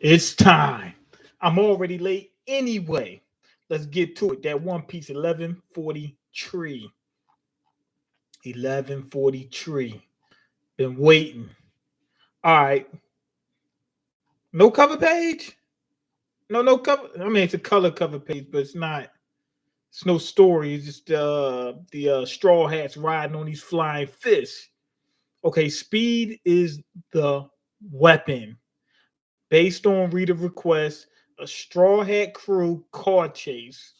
It's time. I'm already late anyway. Let's get to it. That One Piece 1143. 1143. Been waiting. All right. No cover page? No cover. I mean, it's a color cover page, but it's not. It's no story. It's just the straw hats riding on these flying fish. Okay, speed is the weapon. Based on reader request, a straw hat crew car chase.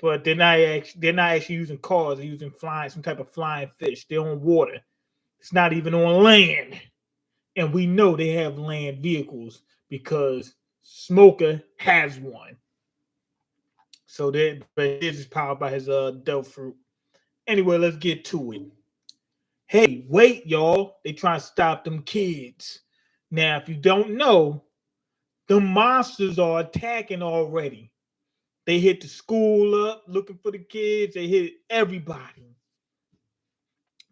But they're not actually using cars, they're using flying some type of flying fish. They're on water. It's not even on land. And we know they have land vehicles because Smoker has one. So that but his is powered by his Delph fruit. Anyway, let's get to it. Hey, wait, y'all. They trying to stop them kids. Now, if you don't know, the monsters are attacking already. They hit the school up looking for the kids. They hit everybody.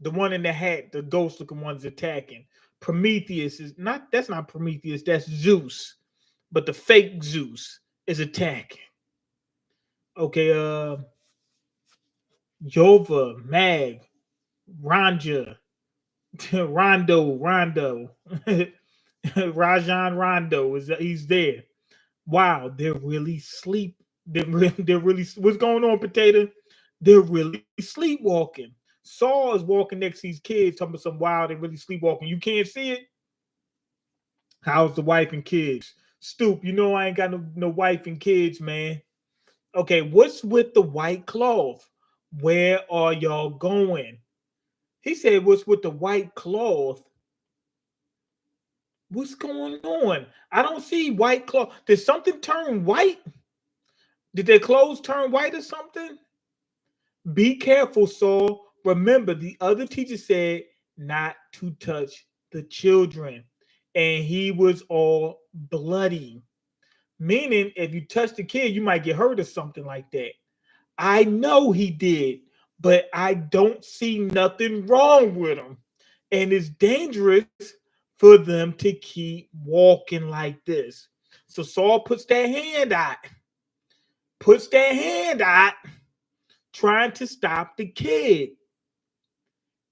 The one in the hat, the ghost looking one's attacking. Prometheus is not, that's not Prometheus, that's Zeus. But the fake Zeus is attacking. Okay, Jova, Mag, Ranja, Rondo. Rajan Rondo is he's there. Wow, they're really sleep. They're really what's going on, Potato? They're really sleepwalking. Saul is walking next to these kids, talking about some wow, they're really sleepwalking. You can't see it. How's the wife and kids? Stoop, you know I ain't got no wife and kids, man. Okay, what's with the white cloth? Where are y'all going? He said, what's with the white cloth? What's going on? I don't see white cloth. Did something turn white? Did their clothes turn white or something? Be careful, Saul. Remember, the other teacher said not to touch the children. And he was all bloody. Meaning, if you touch the kid, you might get hurt or something like that. I know he did, but I don't see nothing wrong with him. And it's dangerous for them to keep walking like this. So Saul puts that hand out, trying to stop the kid.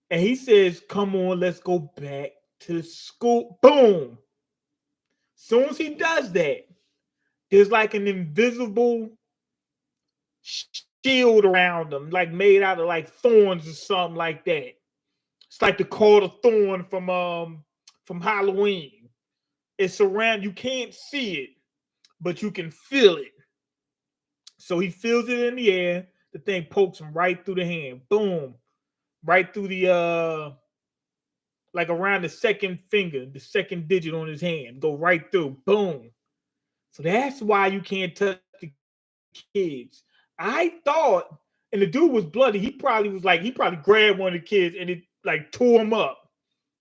And he says, come on, let's go back to school. Boom. Soon as he does that, there's like an invisible shield around him, like made out of like thorns or something like that. It's like the cord of thorn from Halloween. It's around, you can't see it, but you can feel it. So he feels it in the air. The thing pokes him right through the hand. Boom. Right through the like around the second finger, the second digit on his hand. Go right through. Boom. So that's why you can't touch the kids. I thought, and the dude was bloody. He probably grabbed one of the kids and it like tore him up.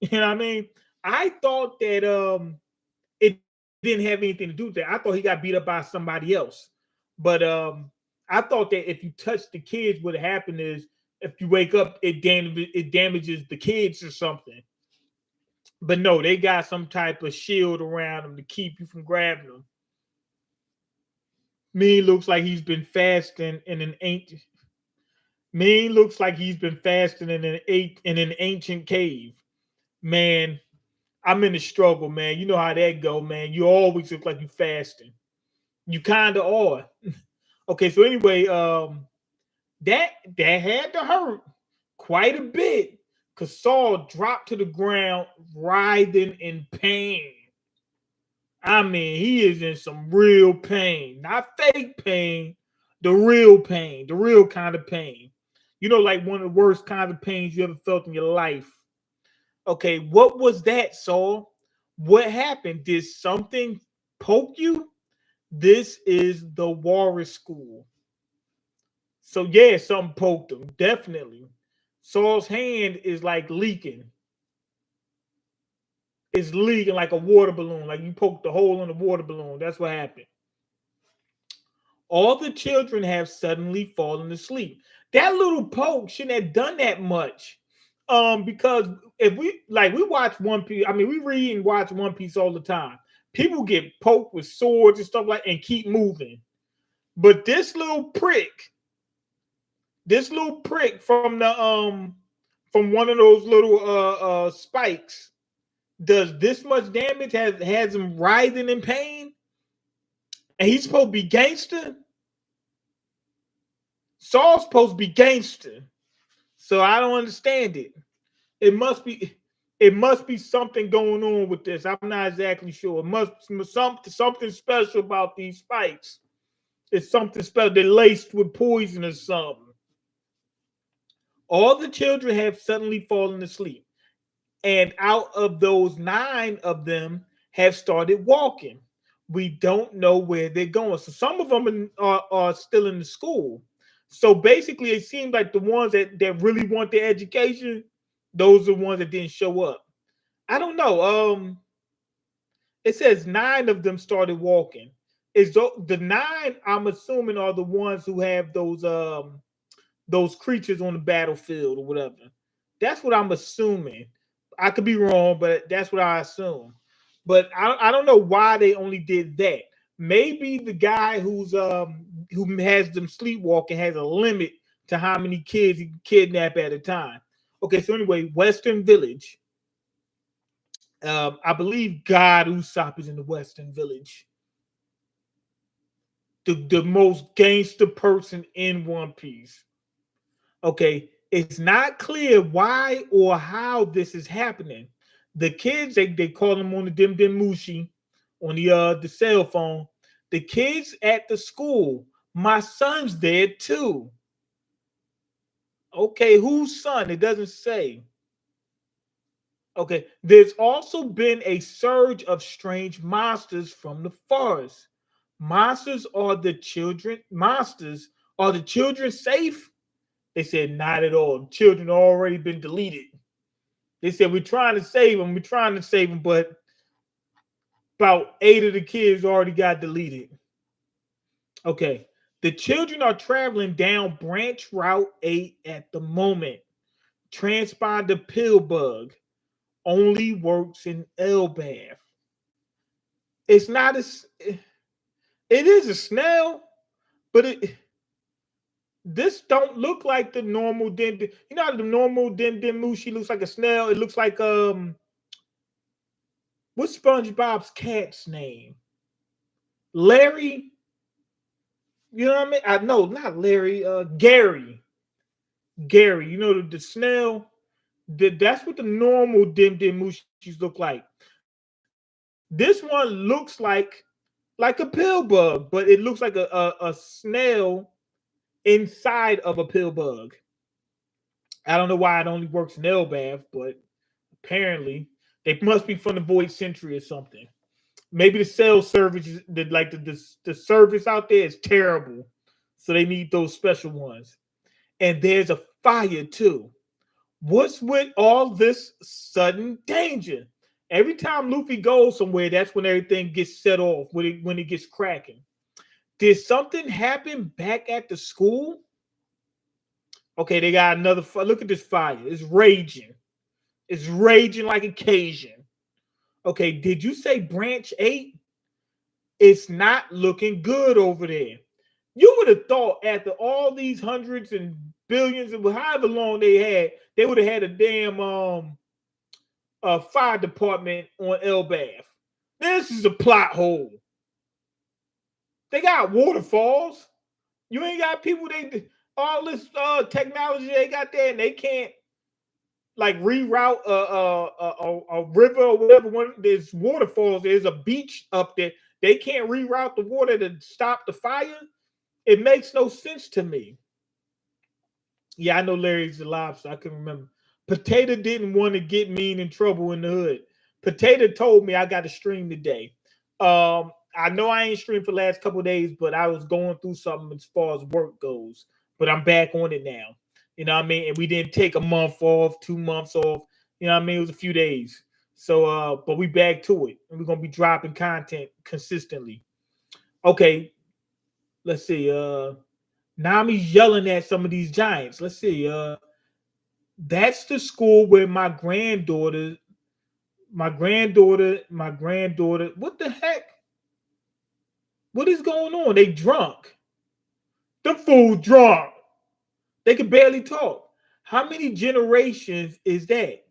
You know what I mean? I thought that it didn't have anything to do with that. I thought he got beat up by somebody else. But I thought that if you touch the kids, what happened is if you wake up, it damages the kids or something. But no, they got some type of shield around them to keep you from grabbing them. Me looks like he's been fasting in an ancient. Me looks like he's been fasting in an ancient cave. Man, I'm in the struggle, man. You know how that go, man. You always look like you fasting. You kind of are. Okay, so anyway, that had to hurt quite a bit because Saul dropped to the ground, writhing in pain. I mean, he is in some real pain, not fake pain, the real kind of pain. You know, like one of the worst kinds of pains you ever felt in your life. Okay, what was that, Saul? What happened? Did something poke you? This is the Walrus School. So yeah, something poked him, definitely. Saul's hand is like leaking. It's leaking like a water balloon, like you poked the hole in a water balloon. That's what happened. All the children have suddenly fallen asleep. That little poke shouldn't have done that much. Because if we watch One Piece, I mean, we read and watch One Piece all the time. People get poked with swords and stuff like and keep moving. But this little prick from from one of those little spikes does this much damage, has him writhing in pain, and he's supposed to be gangster. Saul's supposed to be gangster. So I don't understand it. It must be something going on with this. I'm not exactly sure. It must be something special about these spikes. It's something special. They're laced with poison or something. All the children have suddenly fallen asleep. And out of those 9 of them have started walking. We don't know where they're going. So some of them are still in the school. So basically, it seems like the ones that really want their education, those are the ones that didn't show up. I don't know. It says 9 of them started walking. Is the 9? I'm assuming are the ones who have those creatures on the battlefield or whatever. That's what I'm assuming. I could be wrong, but that's what I assume. But I don't know why they only did that. Maybe the guy who has them sleepwalking has a limit to how many kids he can kidnap at a time. Okay, so anyway, Western Village. I believe God Usopp is in the Western Village. The most gangster person in One Piece. Okay, it's not clear why or how this is happening. The kids, they call them on the Dim Dim Mushi, on the cell phone. The kids at the school, my son's there too. Okay, whose son? It doesn't say. Okay, there's also been a surge of strange monsters from the forest. Monsters are the children. Monsters are the children safe? They said not at all. Children already been deleted. They said we're trying to save them, but about 8 of the kids already got deleted. Okay. The children are traveling down branch route 8 at the moment. Transponder pill bug only works in Elbaf. It's not it is a snail, but this don't look like the normal Den. You know how the normal Den Mushi looks like a snail? It looks like what's SpongeBob's cat's name? Larry? You know what I mean? I know, not Larry, Gary. Gary, you know the snail? That's what the normal Dim Mushis look like. This one looks like a pill bug, but it looks like a snail inside of a pill bug. I don't know why it only works in Elbaf, but apparently they must be from the Void Century or something. Maybe the cell service, the service out there is terrible, so they need those special ones. And there's a fire too. What's with all this sudden danger? Every time Luffy goes somewhere, that's when everything gets set off, when it gets cracking. Did something happen back at the school? Okay, they got another fire. Look at this fire. It's raging. It's raging like a Cajun. Okay, did you say branch 8? It's not looking good over there. You would have thought after all these hundreds and billions of however long they would have had a damn fire department on Elbaf. This is a plot hole. They got waterfalls. You ain't got people, all this technology they got there, and they can't like reroute a river or whatever. There's waterfalls. There's a beach up there. They can't reroute the water to stop the fire. It makes no sense to me. Yeah, I know Larry's the lobster. I can remember. Potato didn't want to get Mean in trouble in the hood. Potato told me I got to stream today. I know I ain't streamed for the last couple of days, but I was going through something as far as work goes. But I'm back on it now. You know what I mean? And we didn't take a month off, 2 months off. You know what I mean? It was a few days. So, but we back to it. And we're going to be dropping content consistently. Okay. Let's see. Nami's yelling at some of these giants. Let's see. That's the school where my granddaughter My granddaughter. What the heck? What is going on? They drunk. The fool drunk. They can barely talk. How many generations is that?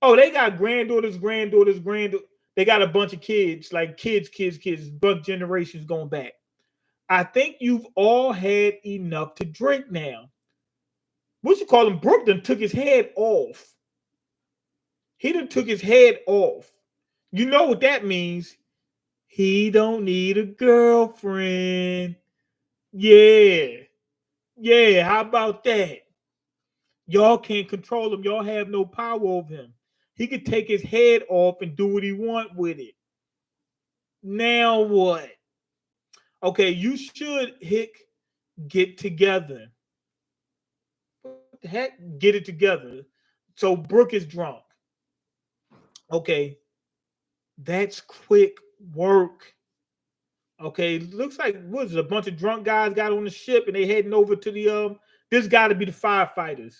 Oh, they got granddaughters. They got a bunch of kids, like kids, bunch generations going back. I think you've all had enough to drink now. What you call him? Brooke done took his head off. He done took his head off. You know what that means? He don't need a girlfriend. Yeah. Yeah. How about that? Y'all can't control him. Y'all have no power over him. He could take his head off and do what he want with it. Now what? Okay, you should get together. What the heck? Get it together. So Brooke is drunk. Okay, that's quick work. Okay, looks like what is it, a bunch of drunk guys got on the ship and they heading over to the This got to be the firefighters.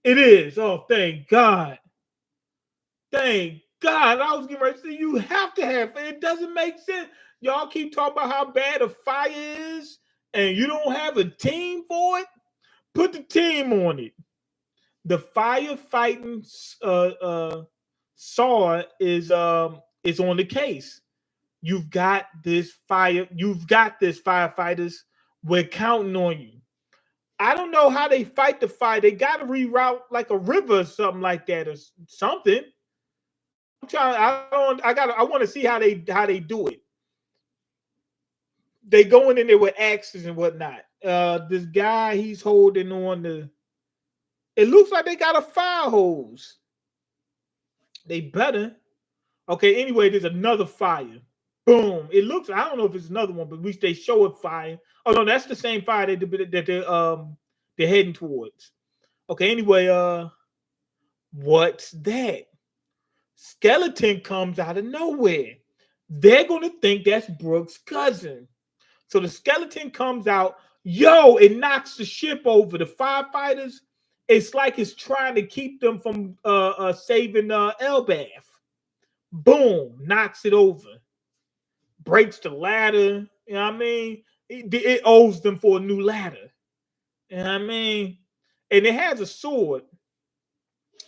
It is. Oh, thank God. Thank God. I was getting ready to say you have to have it. It doesn't make sense. Y'all keep talking about how bad a fire is and you don't have a team for it. Put the team on it. The firefighting saw is on the case. You've got this firefighters. We're counting on you. I don't know how they fight the fire. They got to reroute like a river or something like that or something. I'm trying. I want to see how they do it. They going in there with axes and whatnot. This guy, he's holding on to. It looks like they got a fire hose. They better. Okay. Anyway, there's another fire. Boom. It looks. I don't know if it's another one, but at least they show it fire. Oh no, that's the same fire they're heading towards. Okay. Anyway, what's that? Skeleton comes out of nowhere. They're gonna think that's Brooke's cousin. So the skeleton comes out. Yo, it knocks the ship over. The firefighters, it's like it's trying to keep them from saving Elbath. Boom, knocks it over. Breaks the ladder. You know what I mean? It owes them for a new ladder. You know what I mean? And it has a sword.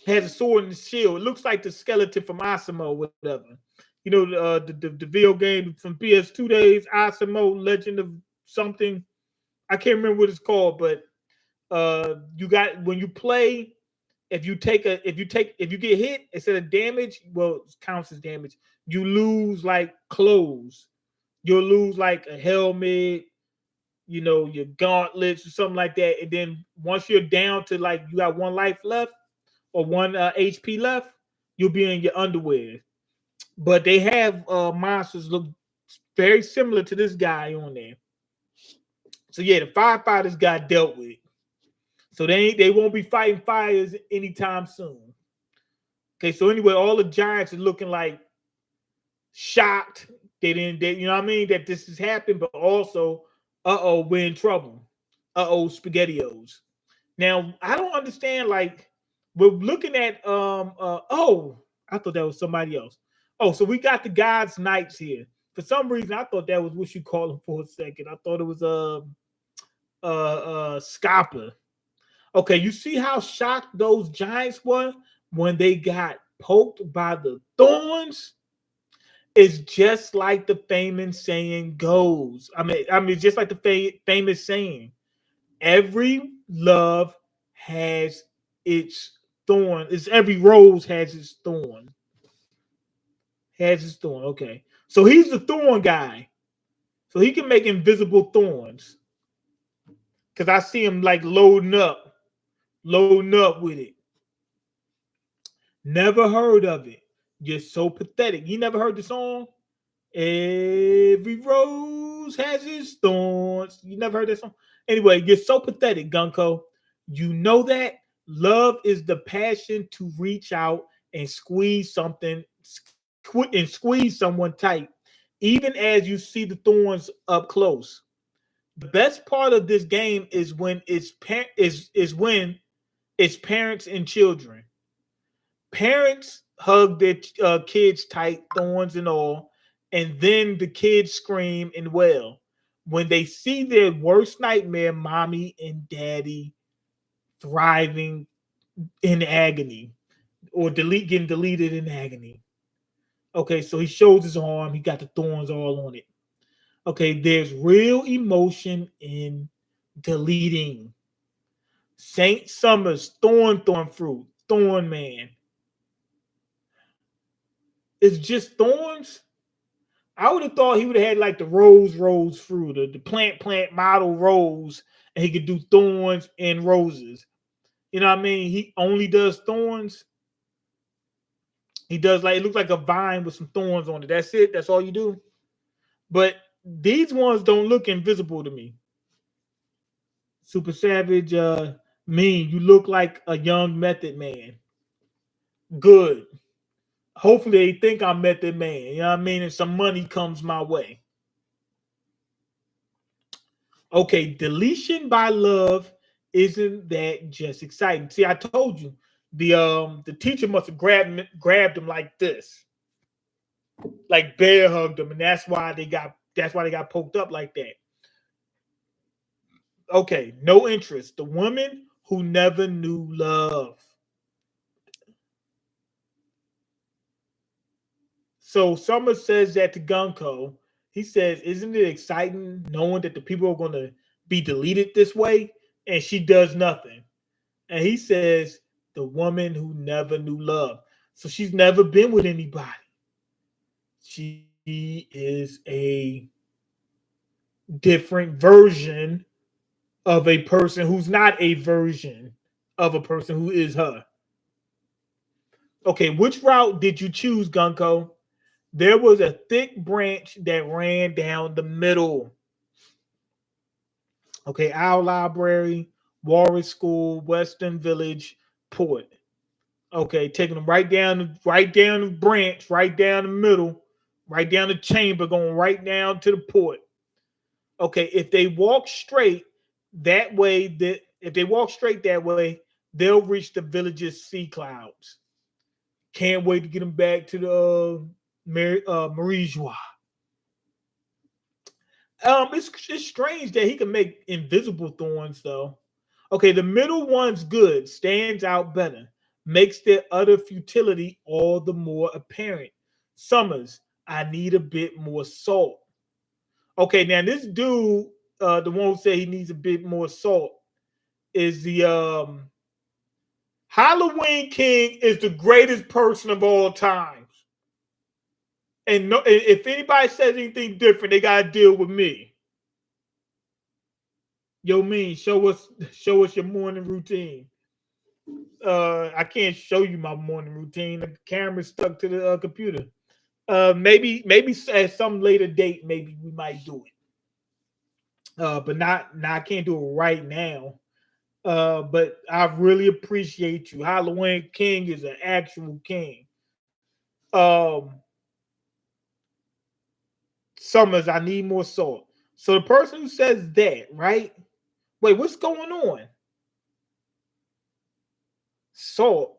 It has a sword and a shield. It looks like the skeleton from Asimo or whatever. You know, the video game from PS2 days, Asimo, Legend of something. I can't remember what it's called, but you got when you play, if you get hit instead of damage, well, it counts as damage. You lose like clothes. You'll lose like a helmet, you know, your gauntlets or something like that. And then once you're down to like you got one life left or one HP left, you'll be in your underwear. But they have monsters look very similar to this guy on there. So yeah, the firefighters got dealt with. So they won't be fighting fires anytime soon. Okay, so anyway, all the giants are looking like shocked. You know what I mean, that this has happened, but also, we're in trouble. Spaghettios. Now, I don't understand, like, we're looking at I thought that was somebody else. Oh, so we got the God's Knights here. For some reason, I thought that was what you call them for a second. I thought it was Scapa. Okay, you see how shocked those giants were when they got poked by the thorns? It's just like the famous saying goes. I mean, just like the famous saying, every love has its thorn. It's every rose has its thorn. Has its thorn. Okay, so he's the thorn guy. So he can make invisible thorns. Cause I see him like loading up with it. Never heard of it. You're so pathetic. You never heard the song? Every rose has its thorns. You never heard that song? Anyway, you're so pathetic, Gunko. You know that love is the passion to reach out and squeeze someone tight, even as you see the thorns up close. The best part of this game is when is when it's parents and children. Parents hug their kids tight, thorns and all, and then the kids scream and wail when they see their worst nightmare, mommy and daddy thriving in agony or getting deleted in agony. Okay, so he shows his arm, he got the thorns all on it. Okay, there's real emotion in deleting. Saint Summers, thorn fruit, thorn man. It's just thorns. I would have thought he would have had like the rose fruit, or the plant model rose, and he could do thorns and roses. You know what I mean? He only does thorns. He does like it looks like a vine with some thorns on it. That's it. That's all you do. But these ones don't look invisible to me. Super Savage, mean you look like a young Method Man. Good. Hopefully they think I'm Method Man. You know what I mean? And some money comes my way. Okay, deletion by love isn't that just exciting? See, I told you the teacher must have grabbed him like this, like bear hugged him, and that's why they got poked up like that. Okay, no interest. The woman who never knew love. So Summer says that to Gunko. He says, "Isn't it exciting knowing that the people are going to be deleted this way?" And she does nothing. And he says, "The woman who never knew love." So she's never been with anybody. She is a different version of a person who's not a version of a person who is her. Okay, which route did you choose, Gunko? There was a thick branch that ran down the middle. Okay, Owl Library, Warwick School, Western Village, Port. Okay, taking them right down the branch, right down the middle, right down the chamber, going right down to the port. Okay, if they walk straight that way, if they walk straight that way, they'll reach the village's sea clouds. Can't wait to get them back to the Marie Joie. It's strange that he can make invisible thorns though. Okay, the middle one's good, stands out better, makes their utter futility all the more apparent. Summers, I need a bit more salt. Okay, now this dude, the one who said he needs a bit more salt, is the Halloween King is the greatest person of all times. And no, if anybody says anything different, they gotta deal with me. Yo, mean, show us your morning routine. I can't show you my morning routine. The camera's stuck to the computer. Maybe at some later date, maybe we might do it. But not I can't do it right now. But I really appreciate you. Halloween King is an actual king. Um, Summers, I need more salt. So the person who says that, right? Wait, what's going on? Salt.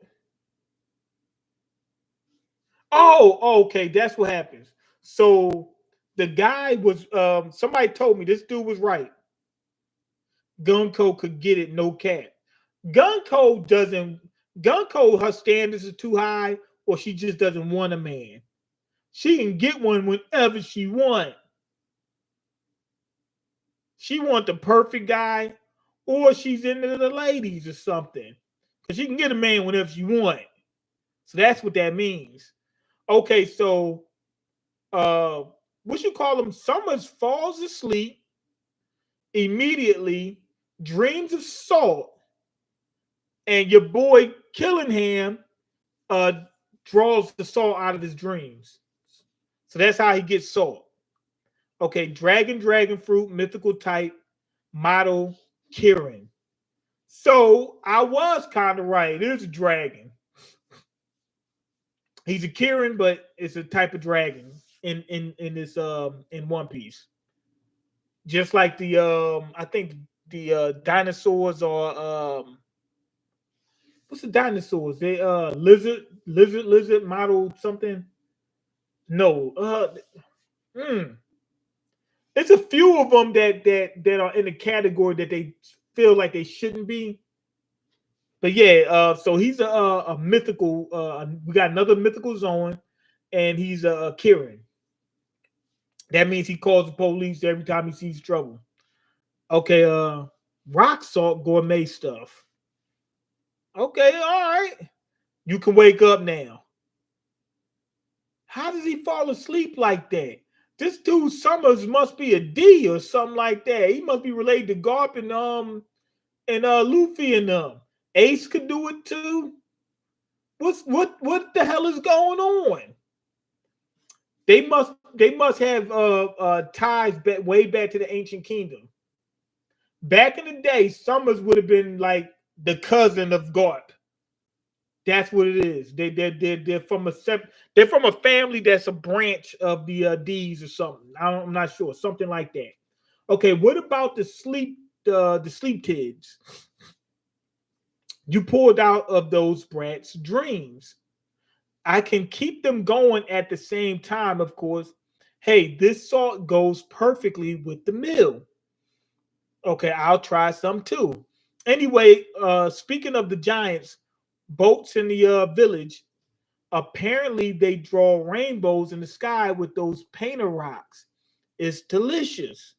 Oh, okay, that's what happens. So the guy was somebody told me this dude was right. Gunko could get it, no cap. Gunko doesn't Gunko, her standards are too high, or she just doesn't want a man. She can get one whenever she wants. She want the perfect guy, or she's into the ladies or something. Because she can get a man whenever she want. So that's what that means. Okay, so uh what you call him? Summers falls asleep immediately, dreams of salt, and your boy Killingham uh draws the salt out of his dreams. So that's how he gets salt. Okay, dragon fruit, mythical type, model Kieran. So I was kind of right. It is a dragon. He's a Kieran, but it's a type of dragon in this in One Piece. Just like the I think the dinosaurs are what's the dinosaurs? They lizard model something. No, mm, it's a few of them that are in the category that they feel like they shouldn't be. But yeah, so he's a mythical. We got another mythical zone, and he's a Kieran. That means he calls the police every time he sees trouble. Okay, rock salt gourmet stuff. Okay, all right. You can wake up now. How does he fall asleep like that? This dude Summers must be a D or something like that. He must be related to Garp and Luffy and them. Ace could do it too. What the hell is going on? They must have ties way back to the ancient kingdom. Back in the day, Summers would have been like the cousin of Garp. That's what it is. They're from they're from a family that's a branch of the D's or something. I'm not sure, something like that. Okay, what about the sleep kids? You pulled out of those brats' dreams. I can keep them going at the same time, of course. Hey, this salt goes perfectly with the meal. Okay, I'll try some too. Anyway, speaking of the giants, boats in the village, apparently they draw rainbows in the sky with those painter rocks. It's delicious.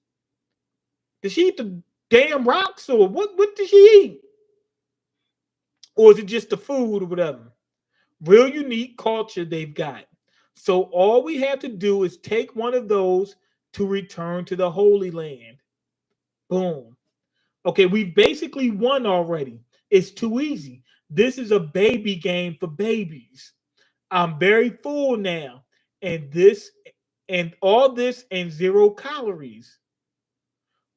Did she eat the damn rocks or what did she eat? Or is it just the food or whatever? Real unique culture they've got. So all we have to do is take one of those to return to the Holy Land. Boom. Okay, we basically won already. It's too easy. This is a baby game for babies. I'm very full now. And all this and 0 calories.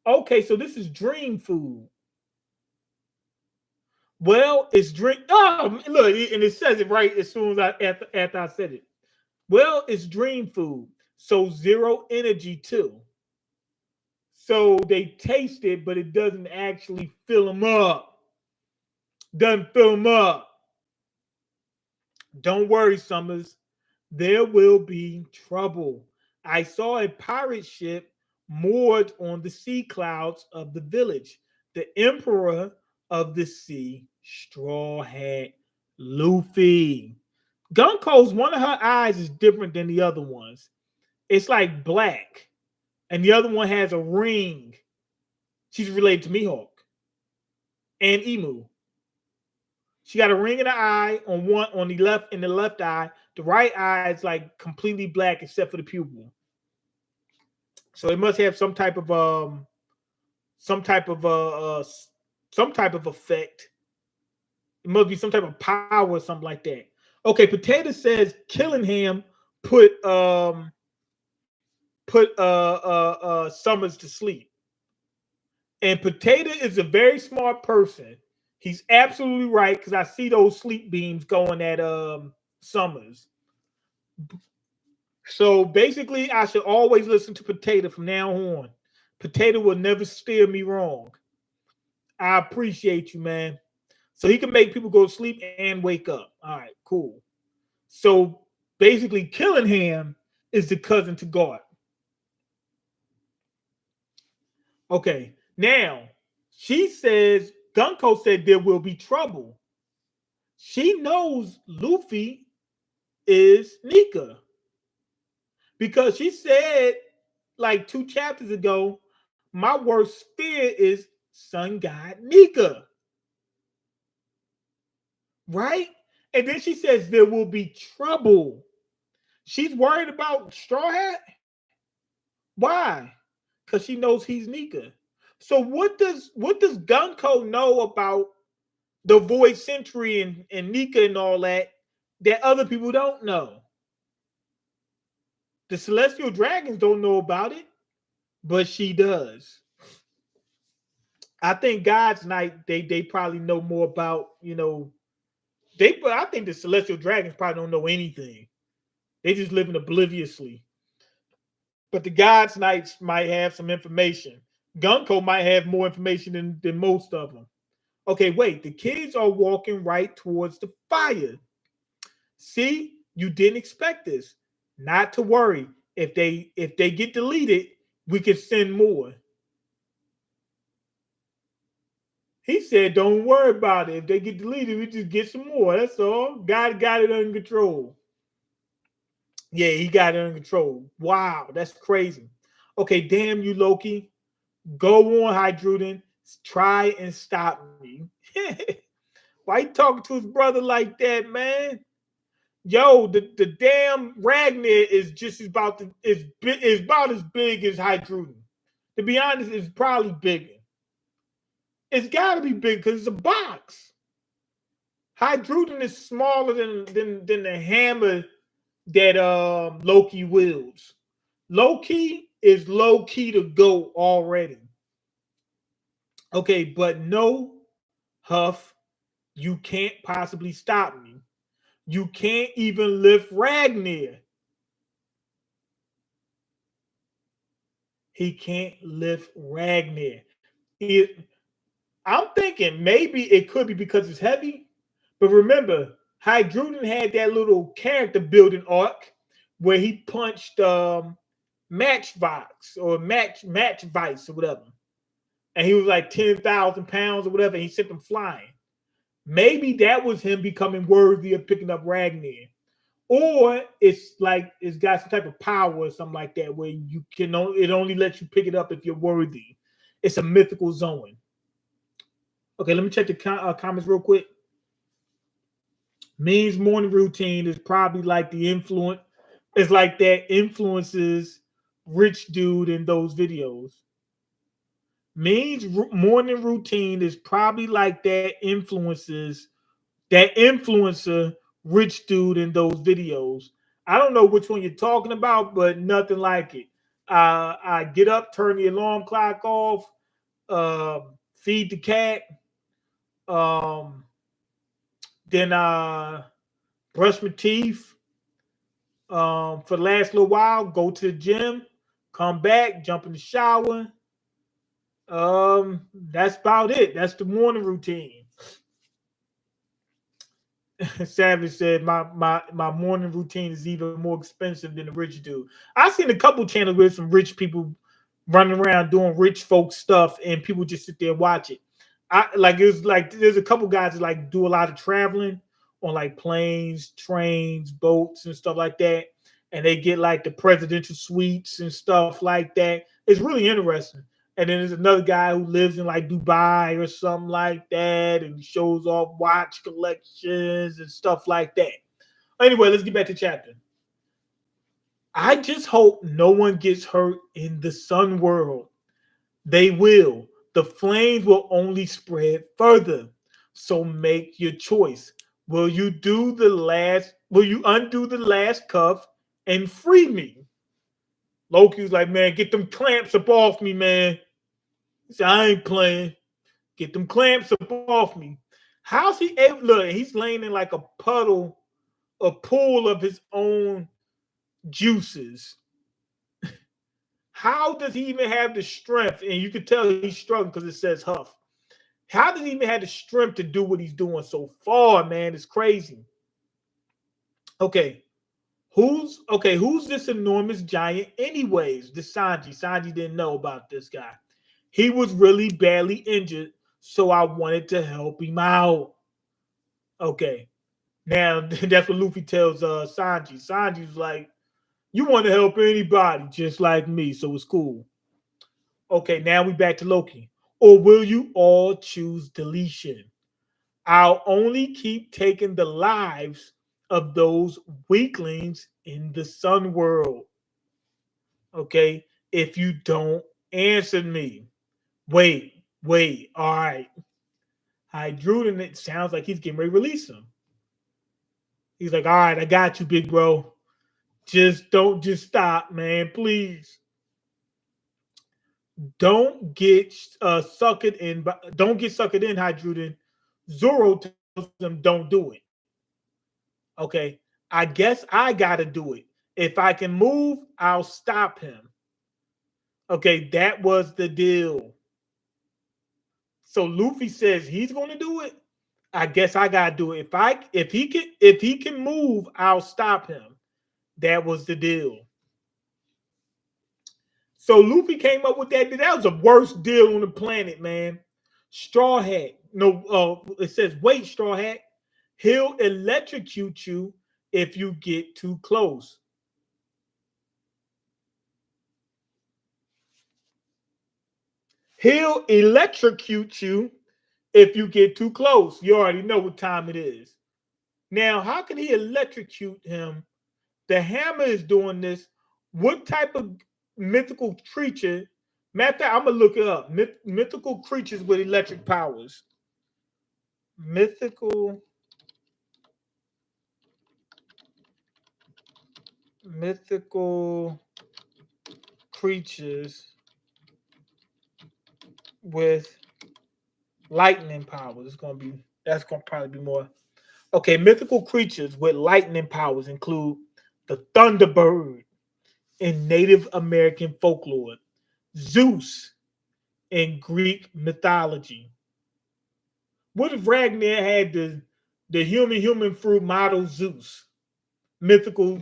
Okay, so this is dream food. Well, it's drink. Oh, look, and it says it right as soon as after I said it. Well, it's dream food, so 0 energy too. So they taste it, but it doesn't actually fill them up. Doesn't fill them up. Don't worry, Summers. There will be trouble. I saw a pirate ship moored on the sea clouds of the village. The emperor of the sea, Straw Hat Luffy. Gunko's one of her eyes is different than the other ones. It's like black, and the other one has a ring. She's related to Mihawk and Emu. She got a ring in the eye on the left in the left eye. The right eye is like completely black except for the pupil. So it must have some type of some type of effect. It must be some type of power or something like that. Okay, Potato says Killingham put Summers to sleep. And Potato is a very smart person. He's absolutely right because I see those sleep beams going at Summers. So basically, I should always listen to Potato from now on. Potato will never steer me wrong. I appreciate you, man. So he can make people go to sleep and wake up. All right, cool. So basically, Killingham is the cousin to God. Okay, now she says, Gunko said there will be trouble. She knows Luffy is Nika because she said like 2 chapters ago, my worst fear is Sun God Nika. Right? And then she says there will be trouble. She's worried about Straw Hat. Why? Because she knows he's Nika. So what does Gunko know about the Void Century and Nika and all that other people don't know? The Celestial Dragons don't know about it, but she does. I think God's Night, they probably know more about, I think the Celestial Dragons probably don't know anything. They just living obliviously. But the God's Knights might have some information. Gunko might have more information than most of them. Okay, wait. The kids are walking right towards the fire. See, you didn't expect this. Not to worry. If they get deleted, we can send more. He said, "Don't worry about it. If they get deleted, we just get some more. That's all. God got it under control." Yeah, he got it under control. Wow, that's crazy. Okay, damn you, Loki. Go on, Hydruden. Try and stop me. Why you talking to his brother like that, man? Yo, the damn Ragnar is just about to, is about as big as Hydruden. To be honest, it's probably bigger. It's got to be big because it's a box. Hydruden is smaller than the hammer that Loki wields. Loki is low key to go already. Okay, but no, Huff, you can't possibly stop me. You can't even lift Ragnar. He can't lift Ragnar. It, I'm thinking maybe it could be because it's heavy. But remember, Hydruden had that little character building arc where he punched Matchbox or Match Vice or whatever. And he was like 10,000 pounds or whatever. And he sent him flying. Maybe that was him becoming worthy of picking up Ragnar. Or it's like it's got some type of power or something like that where you can it only lets you pick it up if you're worthy. It's a mythical zone. Okay, let me check the comments real quick. Mean's morning routine is probably like the influence. It's like that influences rich dude in those videos. Mean's morning routine is probably like that influencer rich dude in those videos. I don't know which one you're talking about, but nothing like it. I get up, turn the alarm clock off, feed the cat, um, then brush my teeth for the last little while, go to the gym, come back, jump in the shower. That's about it. That's the morning routine. Savage said my morning routine is even more expensive than the rich dude. I've seen a couple channels with some rich people running around doing rich folk stuff, and people just sit there and watch it. I like it's like there's a couple guys that like do a lot of traveling on like planes, trains, boats, and stuff like that, and they get like the presidential suites and stuff like that. It's really interesting. And then there's another guy who lives in like Dubai or something like that and shows off watch collections and stuff like that. Anyway, let's get back to chapter. I just hope no one gets hurt in the sun world. They will. The flames will only spread further. So make your choice. Will you undo the last cuff and free me? Loki was like, man, get them clamps up off me, man. He said, I ain't playing. Get them clamps up off me. How's he able? Look, he's laying in like a puddle, a pool of his own juices. How does he even have the strength? And you can tell he's struggling because it says Huff. How does he even have the strength to do what he's doing so far, man? It's crazy. Okay. Who's this enormous giant anyways? This Sanji. Sanji didn't know about this guy. He was really badly injured, so I wanted to help him out. Okay. Now that's what Luffy tells Sanji. Sanji's like, you want to help anybody just like me, so it's cool. Okay, now we back to Loki. Or will you all choose deletion? I'll only keep taking the lives of those weaklings in the sun world. Okay, if you don't answer me. Wait. All right. Hydruden, it sounds like he's getting ready to release him. He's like, all right, I got you, big bro. Just stop, man, please. Don't get sucked in. Don't get sucked in, Hydruden. Zoro tells them don't do it. Okay, I guess I gotta do it. If I can move, I'll stop him. Okay, that was the deal. So Luffy says he's going to do it. I guess I gotta do it. If he can move, I'll stop him. That was the deal. So Luffy came up with that. That was the worst deal on the planet, man. Straw Hat. No, it says wait, Straw Hat. He'll electrocute you if you get too close. He'll electrocute you if you get too close. You already know what time it is. Now, how can he electrocute him? The hammer is doing this. What type of mythical creature? Matter of fact, I'm gonna look it up. Mythical creatures with electric powers. Mythical, mythical creatures with lightning powers. It's gonna be that's gonna probably be more. Okay, mythical creatures with lightning powers include the Thunderbird in Native American folklore, Zeus in Greek mythology. What if Ragnar had the human fruit model Zeus? Mythical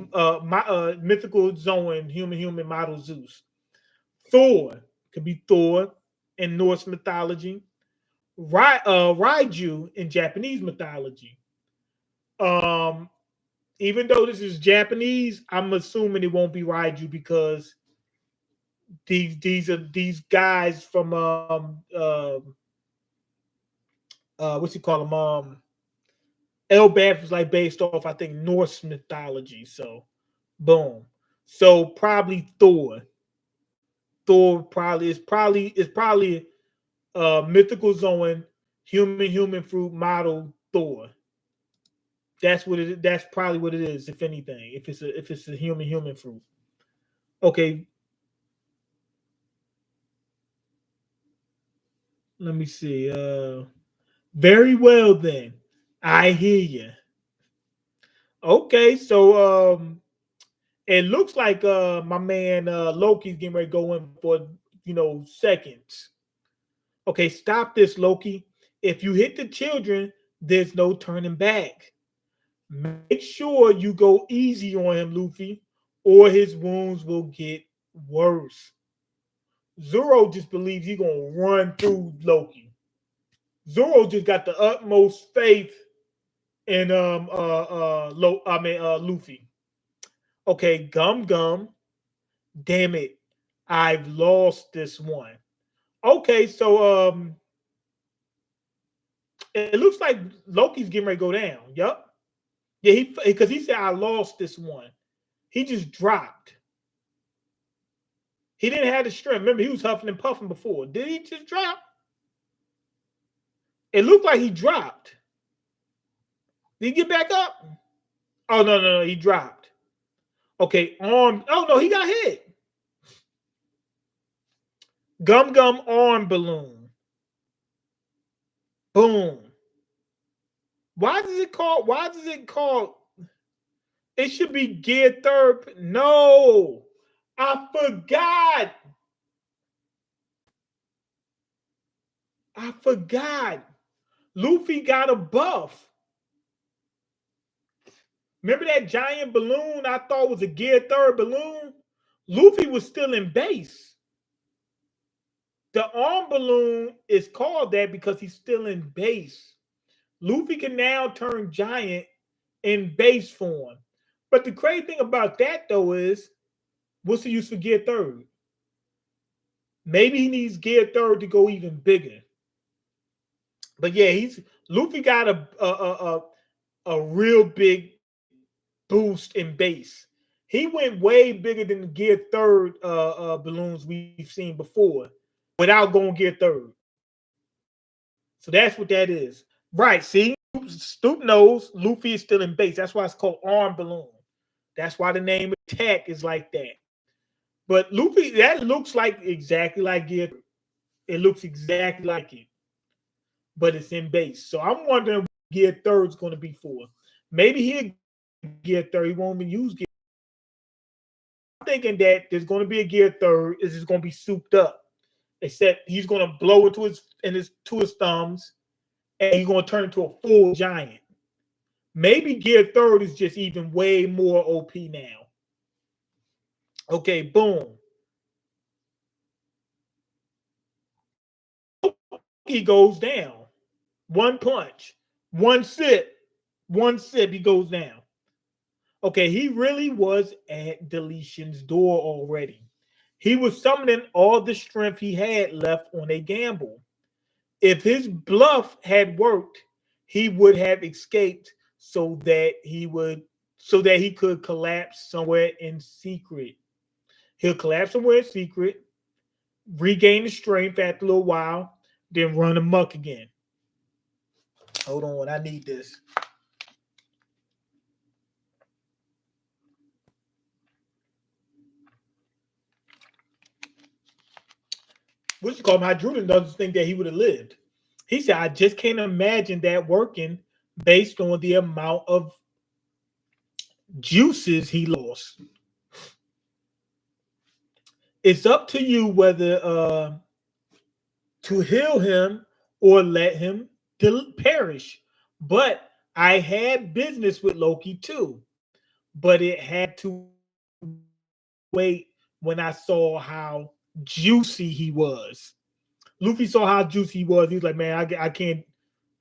Zoan human model Zeus. Thor could be Thor in Norse mythology. Raiju in Japanese mythology. Um, Even though this is Japanese, I'm assuming it won't be Raiju because these guys from what's he call them Elbaf was like based off I think Norse mythology. So boom. So probably Thor. Thor probably mythical Zoan human fruit model Thor. That's what it. That's probably what it is, if anything. If it's a human fruit. Okay, let me see. Very well then. I hear you. Okay, so it looks like my man Loki's getting ready to go in for seconds. Okay, stop this, Loki. If you hit the children, there's no turning back. Make sure you go easy on him, Luffy, or his wounds will get worse. Zoro just believes he's gonna run through Loki. Zoro just got the utmost faith in Luffy. Okay, Gum Gum. Damn it. I've lost this one. Okay, so it looks like Loki's getting ready to go down. Yup. Yeah, because he said I lost this one. He just dropped. He didn't have the strength. Remember, he was huffing and puffing before. Did he just drop? It looked like he dropped. Did he get back up? Oh no, he dropped. Okay, arm. Oh no, he got hit. Gum Gum arm balloon. Boom. Why does it call? Why does it call? It should be gear third. No, I forgot. I forgot. Luffy got a buff. Remember that giant balloon I thought was a gear third balloon? Luffy was still in base. The arm balloon is called that because he's still in base. Luffy can now turn giant in base form. But the crazy thing about that though is, what's the use for gear third? Maybe he needs gear third to go even bigger. But yeah, Luffy got a real big boost in base. He went way bigger than the gear third balloons we've seen before without going gear third. So that's what that is. Right. See, Stoop knows Luffy is still in base. That's why it's called arm balloon. That's why the name attack is like that. But Luffy, that looks like exactly like gear. It looks exactly like it, but it's in base. So I'm wondering what gear third is going to be for. Maybe he'll gear third. He won't even use gear. I'm thinking that there's going to be a gear third. Is going to be souped up. except he's gonna blow into his thumbs, and he's gonna turn into a full giant. Maybe Gear Third is just even way more OP now. Okay, boom. He goes down. One punch, one sip, he goes down. Okay, he really was at deletion's door already. He was summoning all the strength he had left on a gamble. If his bluff had worked, he would have escaped so that he could collapse somewhere in secret. He'll collapse somewhere in secret, regain the strength after a little while, then run amok again. Hold on, I need this. What you call him? Hydruden doesn't think that he would have lived. He said, I just can't imagine that working based on the amount of juices he lost. It's up to you whether to heal him or let him perish. But I had business with Loki too, but it had to wait when I saw how juicy he was. Luffy saw how juicy he was. He was like, man, I can't.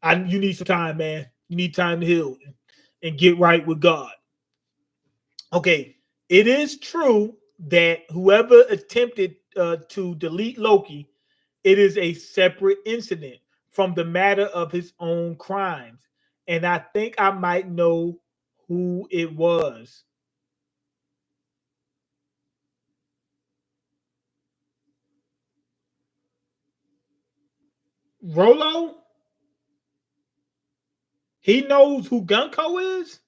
You need some time, man. You need time to heal and get right with God. Okay, it is true that whoever attempted to delete Loki, it is a separate incident from the matter of his own crimes. And I think I might know who it was. Rolo? He knows who Gunko is?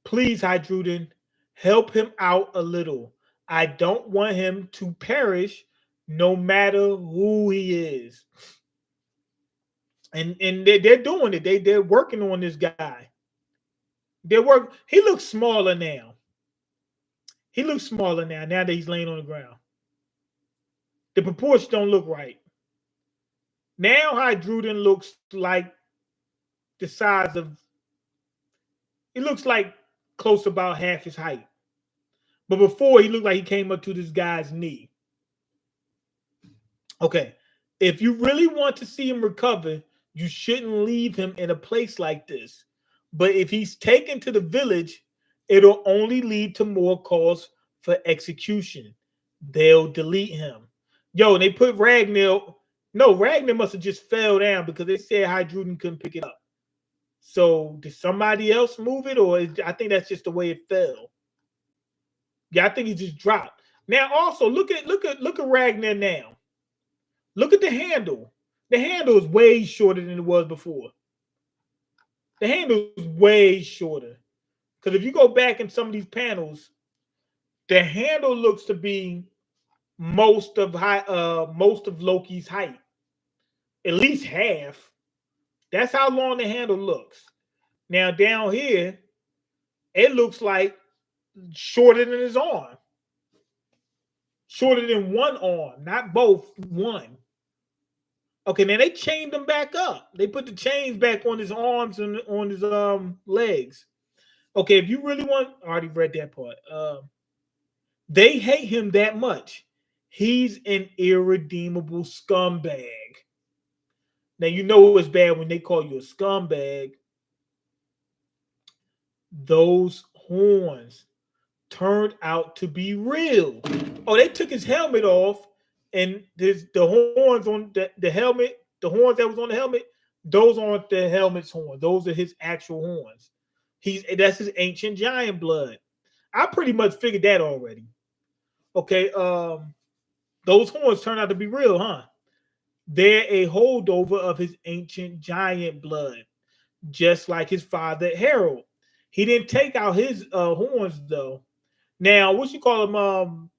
Please, Hydruden, help him out a little. I don't want him to perish no matter who he is. And they're doing it. They're working on this guy. He looks smaller now. He looks smaller now that he's laying on the ground. The proportions don't look right. Now Hydruden looks like the size of, he looks like close about half his height. But before, he looked like he came up to this guy's knee. Okay. If you really want to see him recover, you shouldn't leave him in a place like this. But if he's taken to the village, it'll only lead to more calls for execution. They'll delete him. Yo, they put Ragnar. No, Ragnar must have just fell down because they said Hydruden couldn't pick it up. So did somebody else move it, or I think that's just the way it fell. Yeah, I think he just dropped. Now, also look at Ragnar now. Look at the handle. The handle is way shorter than it was before. The handle is way shorter. Because if you go back in some of these panels, the handle looks to be most of Loki's height. At least half. That's how long the handle looks. Now down here, it looks like shorter than his arm. Shorter than one arm, not both, one. Okay, now they chained him back up. They put the chains back on his arms and on his legs. Okay, if you really want, I already read that part. They hate him that much. He's an irredeemable scumbag. Now you know it's bad when they call you a scumbag. Those horns turned out to be real. Oh, they took his helmet off, and the horns on the helmet, the horns that was on the helmet, those aren't the helmet's horns. Those are his actual horns. That's his ancient giant blood. I pretty much figured that already. Okay, those horns turned out to be real, huh? They're a holdover of his ancient giant blood, just like his father Harold. He didn't take out his horns though. Now, what you call him?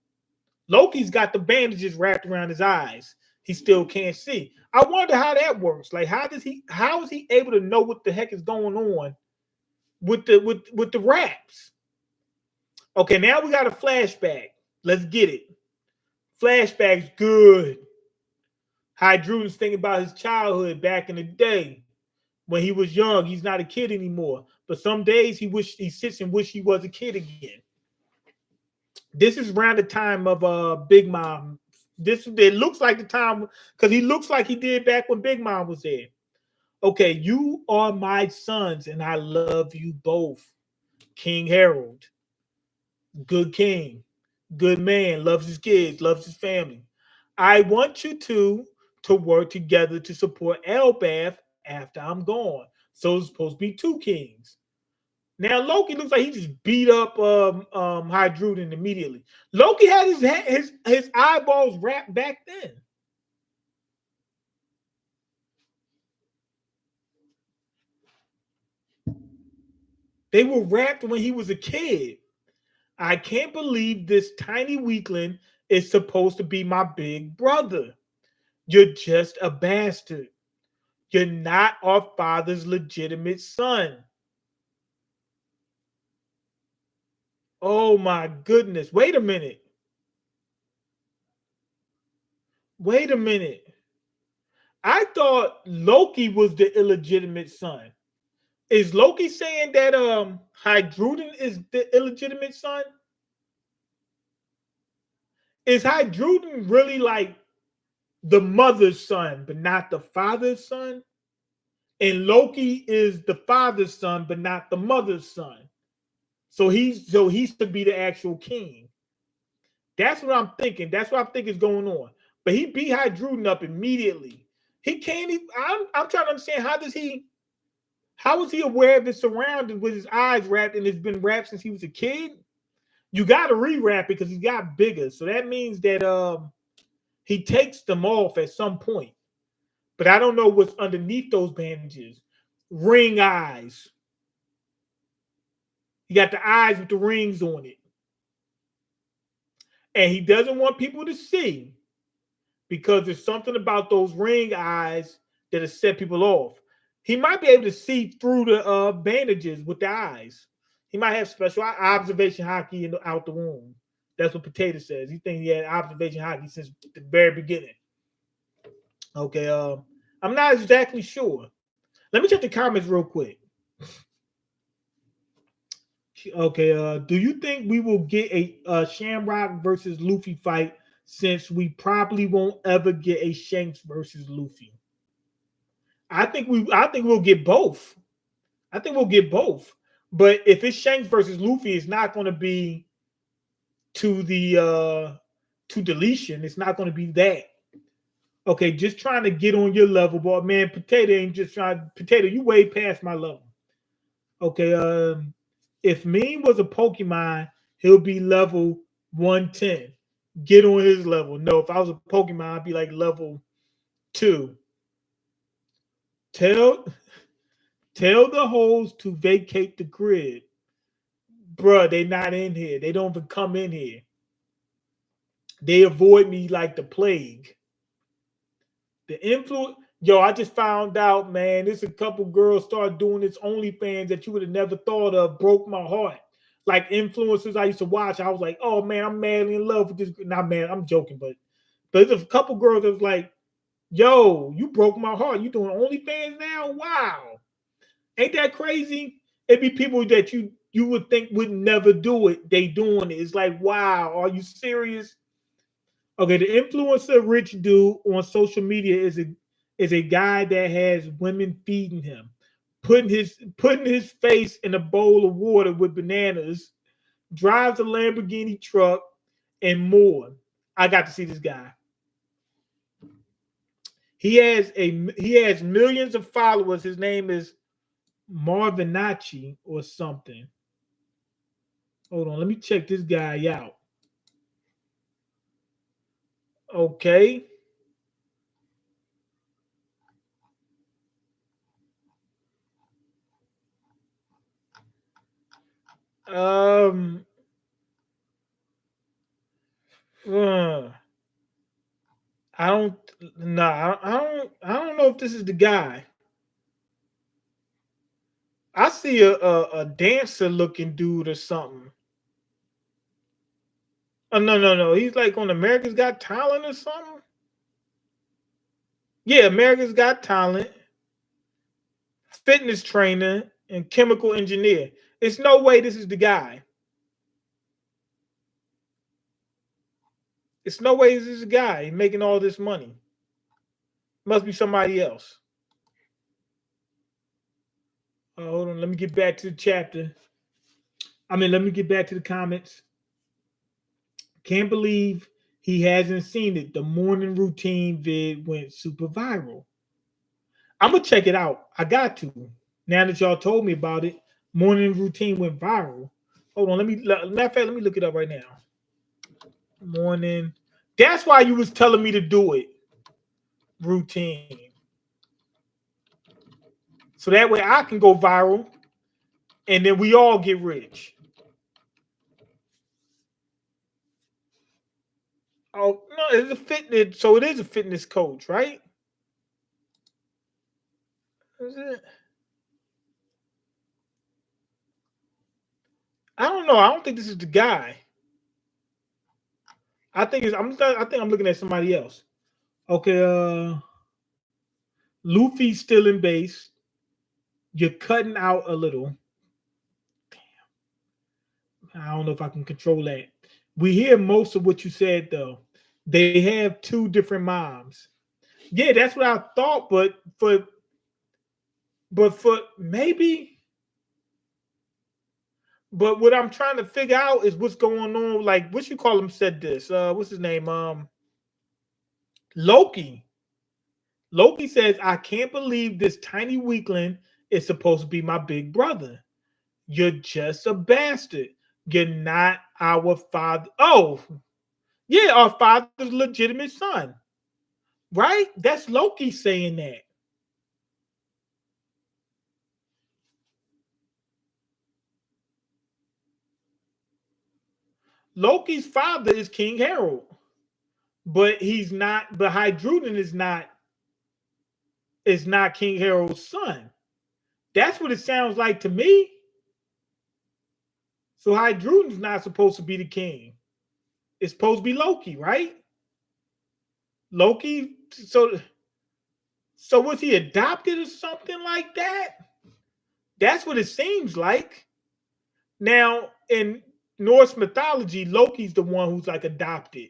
Loki's got the bandages wrapped around his eyes. He still can't see. I wonder how that works. Like, how is he able to know what the heck is going on with the wraps? Okay, now we got a flashback. Let's get it. Flashback's good. Hydruden's thinking about his childhood back in the day when he was young. He's not a kid anymore. But some days he sits and wish he was a kid again. This is around the time of Big Mom. This it looks like the time because he looks like he did back when Big Mom was there. Okay, you are my sons, and I love you both. King Harold, good king, good man, loves his kids, loves his family. I want you to work together to support Elbath after I'm gone. So it's supposed to be two kings. Now Loki looks like he just beat up Hydruden immediately. Loki had his eyeballs wrapped back then. They were wrapped when he was a kid. I can't believe this tiny weakling is supposed to be my big brother. You're just a bastard. You're not our father's legitimate son. Oh my goodness. Wait a minute. Wait a minute. I thought Loki was the illegitimate son. Is Loki saying that Hydruden is the illegitimate son? Is Hydruden really like the mother's son, but not the father's son? And Loki is the father's son, but not the mother's son. So he's to be the actual king. That's what I'm thinking. That's what I think is going on. But he beat Hydruden up immediately. He can't even. I'm trying to understand how does he. How is he aware of his surroundings with his eyes wrapped and it's been wrapped since he was a kid? You got to rewrap it because he got bigger. So that means that he takes them off at some point. But I don't know what's underneath those bandages. Ring eyes. He got the eyes with the rings on it. And he doesn't want people to see because there's something about those ring eyes that'll set people off. He might be able to see through the bandages with the eyes. He might have special observation hockey out the womb. That's what Potato says. He thinks he had observation hockey since the very beginning. Okay, I'm not exactly sure. Let me check the comments real quick. Okay, do you think we will get a Shamrock versus Luffy fight since we probably won't ever get a Shanks versus Luffy? I think we'll get both. I think we'll get both. But if it's Shanks versus Luffy, it's not going to be to the to deletion. It's not going to be that. Okay, just trying to get on your level, but man, Potato ain't just trying. Potato, you way past my level. Okay, if Mean was a Pokemon, he'll be level 110. Get on his level. No, if I was a Pokemon, I'd be like level 2. Tell tell the hoes to vacate the grid. Bruh, they not in here. They don't even come in here. They avoid me like the plague. The influence, yo, I just found out, man. There's a couple girls started doing this OnlyFans that you would have never thought of. Broke my heart. Like influencers I used to watch, I was like, oh man, I'm madly in love with this. Not man, I'm joking, but there's a couple girls that was like, yo, you broke my heart. You doing OnlyFans now? Wow, ain't that crazy? It'd be people that you would think would never do it. They doing it. It's like, wow, are you serious? Okay, the influencer rich dude on social media is a guy that has women feeding him, putting his face in a bowl of water with bananas, drives a Lamborghini truck, and more. I got to see this guy. He has millions of followers. His name is Marvinacci or something. Hold on, let me check this guy out. Okay. Um. uh, I don't. Nah. I don't know if this is the guy. I see a dancer looking dude or something. Oh no. He's like on America's Got Talent or something. Yeah, America's Got Talent, fitness trainer, and chemical engineer. It's no way this is the guy. It's no way this is the guy making all this money. Must be somebody else. Hold on, let me get back to the chapter. Let me get back to the comments. Can't believe he hasn't seen it. The morning routine vid went super viral. I'm gonna check it out. I got to. Now that y'all told me about it, morning routine went viral. Hold on, matter of fact, let me look it up right now. Morning. That's why you was telling me to do it. Routine. So that way I can go viral and then we all get rich. Oh no, it's a fitness. So it is a fitness coach, right? Is it? I don't know. I don't think this is the guy. I think it's. I think I'm looking at somebody else. Okay. Luffy's still in base. You're cutting out a little. I don't know if I can control that. We hear most of what you said though. They have two different moms. Yeah, that's what I thought. But for maybe. But what I'm trying to figure out is what's going on. Like, what you call him said this. What's his name? Loki. Loki says, I can't believe this tiny weakling is supposed to be my big brother. You're just a bastard. You're not our father. Oh, yeah, our father's legitimate son. Right? That's Loki saying that. Loki's father is King Harold. But he's not, but Hydruden is not King Harold's son. That's what it sounds like to me. So Hydruden's not supposed to be the king. It's supposed to be Loki, right? Loki. So was he adopted or something like that? That's what it seems like. Now in Norse mythology, Loki's the one who's like adopted,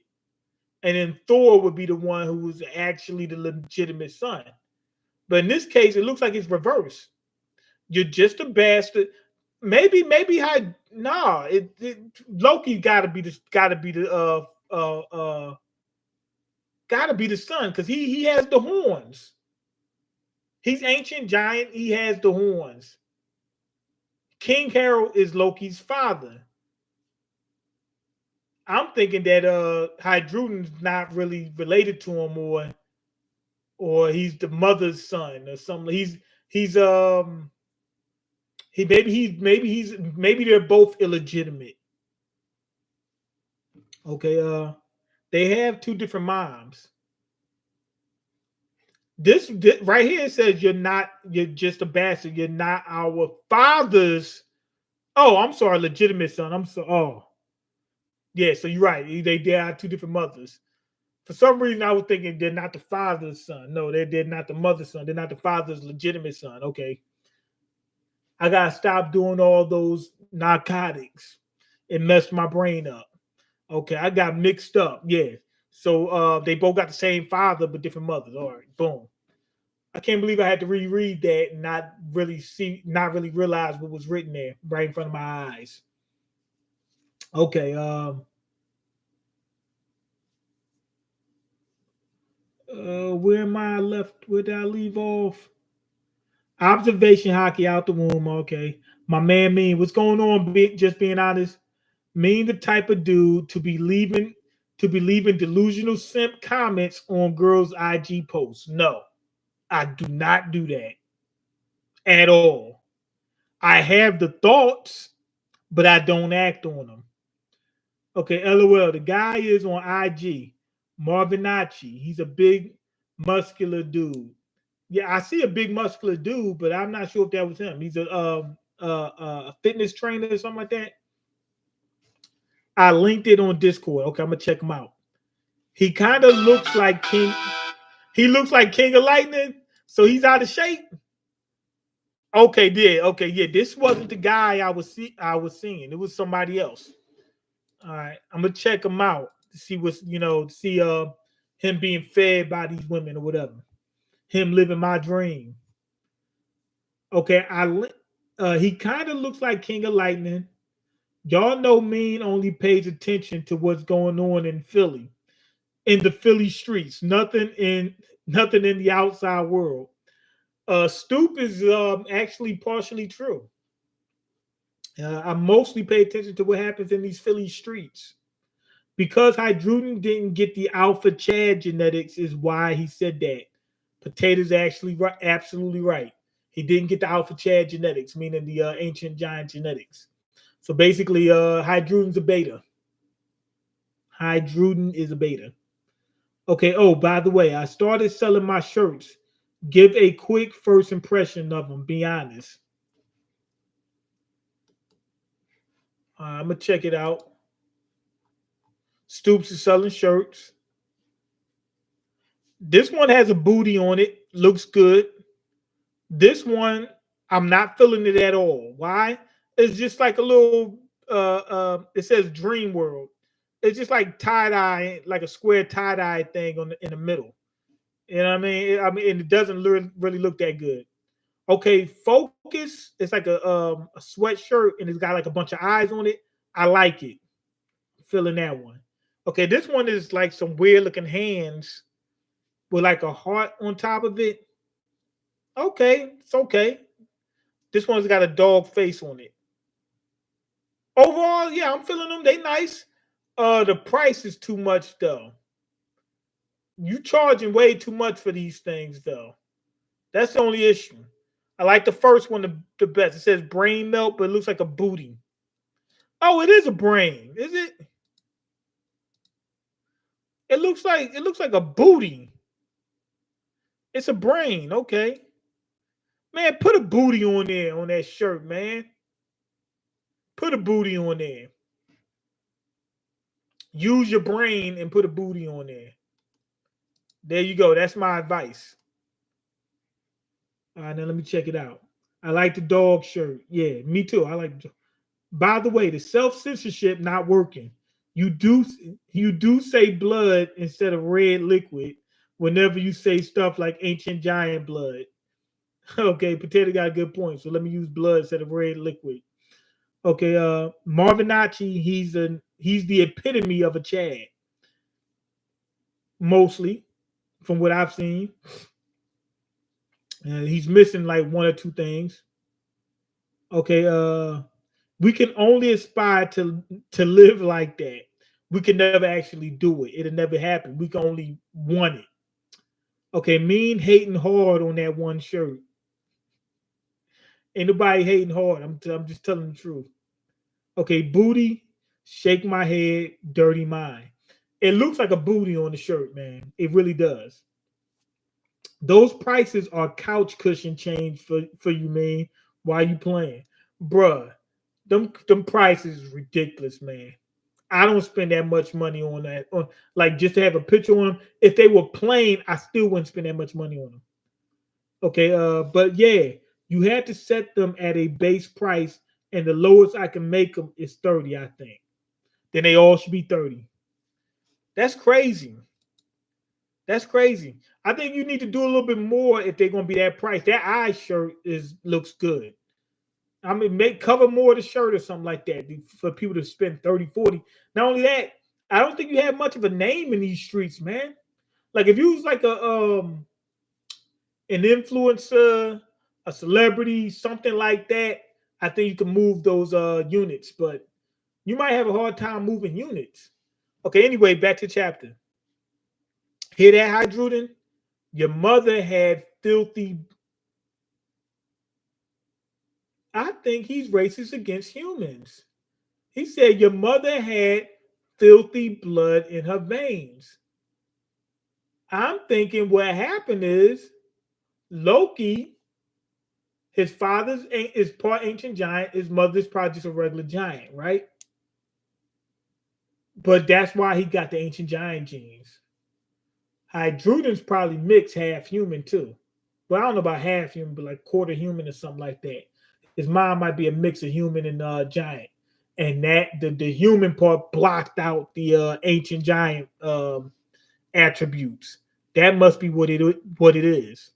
and then Thor would be the one who was actually the legitimate son. But in this case, it looks like it's reversed. You're just a bastard. Maybe I nah. Loki gotta be the son because he has the horns. He's ancient giant. He has the horns. King Harold is Loki's father. I'm thinking that Hydruden's not really related to him, or he's the mother's son or something. He's he maybe they're both illegitimate. Okay, they have two different moms. This right here says you're just a bastard. You're not our father's. Oh, I'm sorry, legitimate son. I'm so yeah, so you're right. They are two different mothers. For some reason, I was thinking they're not the father's son. No, they're not the mother's son. They're not the father's legitimate son. Okay, I gotta stop doing all those narcotics. It messed my brain up. Okay, I got mixed up. Yeah, so they both got the same father but different mothers. All right, boom. I can't believe I had to reread that and not really realize what was written there right in front of my eyes. Okay, where am I left? Where did I leave off? Observation hockey out the womb. Okay, my man, Mean, what's going on? Just being honest, Mean the type of dude to be leaving delusional simp comments on girls' IG posts. No, I do not do that at all. I have the thoughts, but I don't act on them. Okay, LOL. The guy is on IG. Marvinacci. He's a big, muscular dude. Yeah, I see a big, muscular dude, but I'm not sure if that was him. He's a fitness trainer or something like that. I linked it on Discord. Okay, I'm gonna check him out. He kind of looks like King. He looks like King of Lightning, so he's out of shape. Okay, yeah, okay, yeah. This wasn't the guy I was seeing. It was somebody else. All right, I'm gonna check him out to see what's see him being fed by these women or whatever. Him living my dream. Okay, he kind of looks like King of Lightning. Y'all know Mean only pays attention to what's going on in Philly, in the Philly streets. Nothing in the outside world. Stoop is actually partially true. I mostly pay attention to what happens in these Philly streets. Because Hydruden didn't get the Alpha Chad genetics, is why he said that. Potato's actually absolutely right. He didn't get the Alpha Chad genetics, meaning the ancient giant genetics. So basically, Hydruden's a beta. Hydruden is a beta. Okay. Oh, by the way, I started selling my shirts. Give a quick first impression of them. Be honest. I'm gonna check it out. Stoops is selling shirts. This one has a booty on it. Looks good. This one, I'm not feeling it at all. Why? It's just like a little. It says Dream World. It's just like tie dye, like a square tie dye thing in the middle. You know what I mean? And it doesn't really look that good. Okay, Focus. It's like a sweatshirt, and it's got like a bunch of eyes on it. I like it. Feeling that one. Okay, this one is like some weird looking hands with like a heart on top of it. Okay, it's okay. This one's got a dog face on it. Overall, yeah, I'm feeling them. They nice. The price is too much though. You charging way too much for these things though. That's the only issue. I like the first one the best. It says brain melt, but it looks like a booty. Oh, it is a brain. Is it? It looks like a booty. It's a brain. Okay. Man, put a booty on there on that shirt, man. Put a booty on there. Use your brain and put a booty on there. There you go. That's my advice. All right, now let me check it out. I like the dog shirt. Yeah, me too. I like. By the way, the self censorship not working. You do you do say blood instead of red liquid whenever you say stuff like ancient giant blood. Okay, Potato got a good point. So let me use blood instead of red liquid. Okay, Marvinacci, he's the epitome of a Chad, mostly from what I've seen. He's missing like one or two things. Okay, we can only aspire to live like that. We can never actually do it. It'll never happen. We can only want it. Okay, Mean hating hard on that one shirt. Ain't nobody hating hard. I'm just telling the truth. Okay, booty, shake my head, dirty mind. It looks like a booty on the shirt, man. It really does. Those prices are couch cushion change for you, man. Why you playing, bruh? Them prices is ridiculous, man. I don't spend that much money on that. Like just to have a picture on them. If they were plain, I still wouldn't spend that much money on them. Okay, but yeah, you had to set them at a base price, and the lowest I can make them is 30, I think. Then they all should be 30. That's crazy. That's crazy. I think you need to do a little bit more if they're gonna be that price. That eye shirt looks good. I mean, make cover more of the shirt or something like that for people to spend 30, 40. Not only that, I don't think you have much of a name in these streets, man. Like if you was like an influencer, a celebrity, something like that, I think you can move those units, but you might have a hard time moving units. Okay, anyway, back to chapter. Hear that, Hydruden? Your mother had filthy. I think he's racist against humans. He said your mother had filthy blood in her veins. I'm thinking what happened is Loki, his father's is part ancient giant, his mother's probably just a regular giant, right? But that's why he got the ancient giant genes. Hydruden's probably mixed, half human too. Well, I don't know about half human, but like quarter human or something like that. His mom might be a mix of human and giant, and that the human part blocked out the ancient giant attributes. That must be what it is.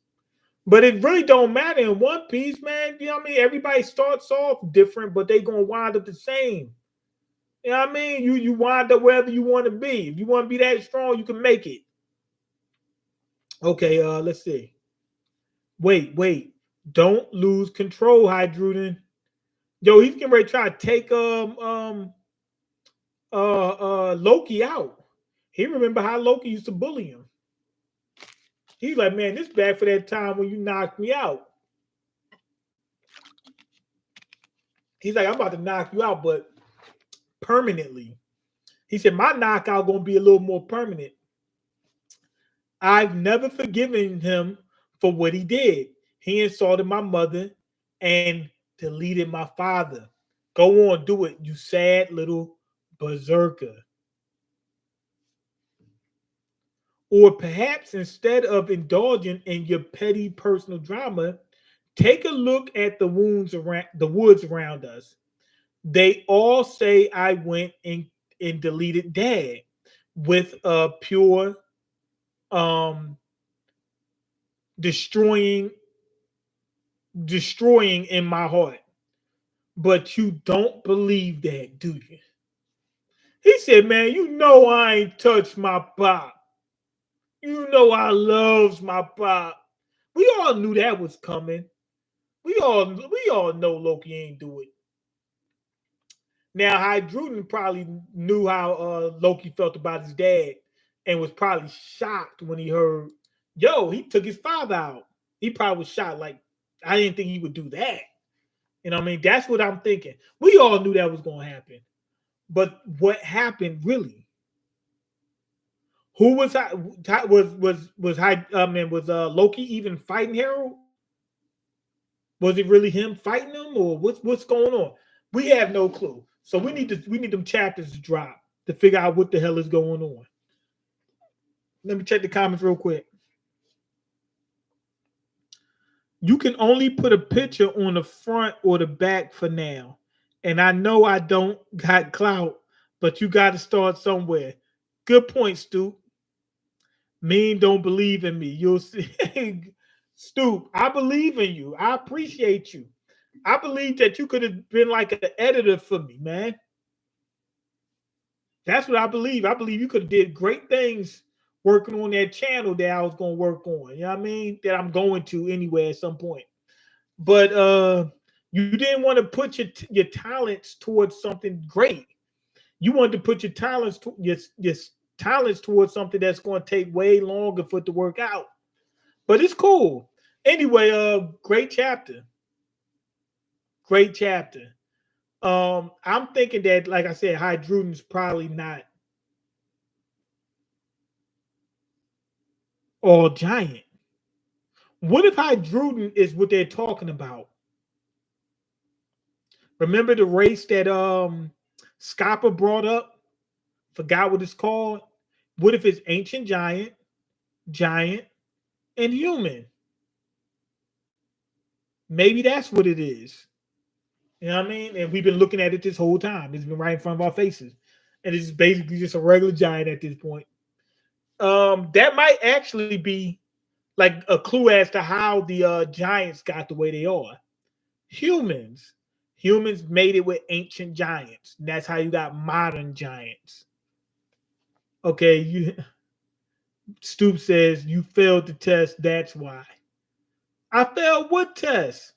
But it really don't matter in One Piece, man. You know what I mean? Everybody starts off different, but they gonna wind up the same. You know what I mean? You wind up wherever you want to be. If you want to be that strong, you can make it. Okay, let's see. Wait. Don't lose control, Hydruden. Yo, he's getting ready to try to take Loki out. He remember how Loki used to bully him. He's like, man, this back for that time when you knocked me out. He's like, I'm about to knock you out, but permanently. He said, my knockout gonna be a little more permanent. I've never forgiven him for what he did. He insulted my mother and deleted my father. Go on, do it, you sad little berserker. Or perhaps instead of indulging in your petty personal drama, take a look at the woods around us. They all say I went and deleted dad with a pure um destroying in my heart. But you don't believe that, do you? He said, man, you know I ain't touched my pop. You know I loves my pop. We all knew that was coming. We all know Loki ain't do it. Now, Hydruden probably knew how Loki felt about his dad and was probably shocked when he heard, yo, he took his father out. He probably was shocked, like, I didn't think he would do that. You know what I mean? That's what I'm thinking. We all knew that was going to happen. But what happened really? Who was Loki even fighting Harold? Was it really him fighting him, or what's going on? We have no clue. So we need them chapters to drop to figure out what the hell is going on. Let me check the comments real quick. You can only put a picture on the front or the back for now. And I know I don't got clout, but you got to start somewhere. Good point, Stu. Mean don't believe in me. You'll see. Stu, I believe in you. I appreciate you. I believe that you could have been like an editor for me, man. That's what I believe. I believe you could have did great things working on that channel that I was going to work on. You know what I mean? That I'm going to anyway at some point. But you didn't want to put your talents towards something great. You wanted to put your talents your talents towards something that's going to take way longer for it to work out. But it's cool. Anyway, great chapter. Great chapter. I'm thinking that, like I said, Hydruden's probably not all giant. What if Hydruden is what they're talking about? Remember the race that Scopper brought up? Forgot what it's called. What if it's ancient giant, and human? Maybe that's what it is. You know what I mean? And we've been looking at it this whole time. It's been right in front of our faces. And it's basically just a regular giant at this point. That might actually be like a clue as to how the giants got the way they are. Humans. Humans made it with ancient giants. And that's how you got modern giants. Okay, Stoop says you failed the test, that's why. I failed what test?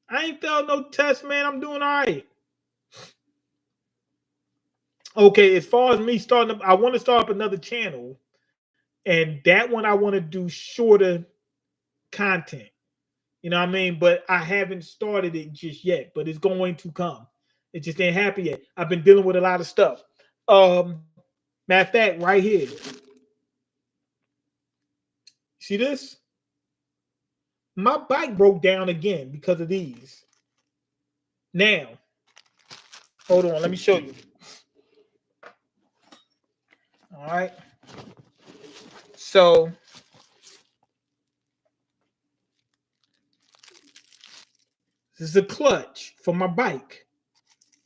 I ain't failed no test, man. I'm doing all right. Okay, as far as me starting up, I want to start up another channel. And that one I want to do shorter content. You know what I mean? But I haven't started it just yet, but it's going to come. It just ain't happy yet. I've been dealing with a lot of stuff. Matter of fact, right here. See this? My bike broke down again because of these. Now, hold on, let me show you. All right. So this is a clutch for my bike.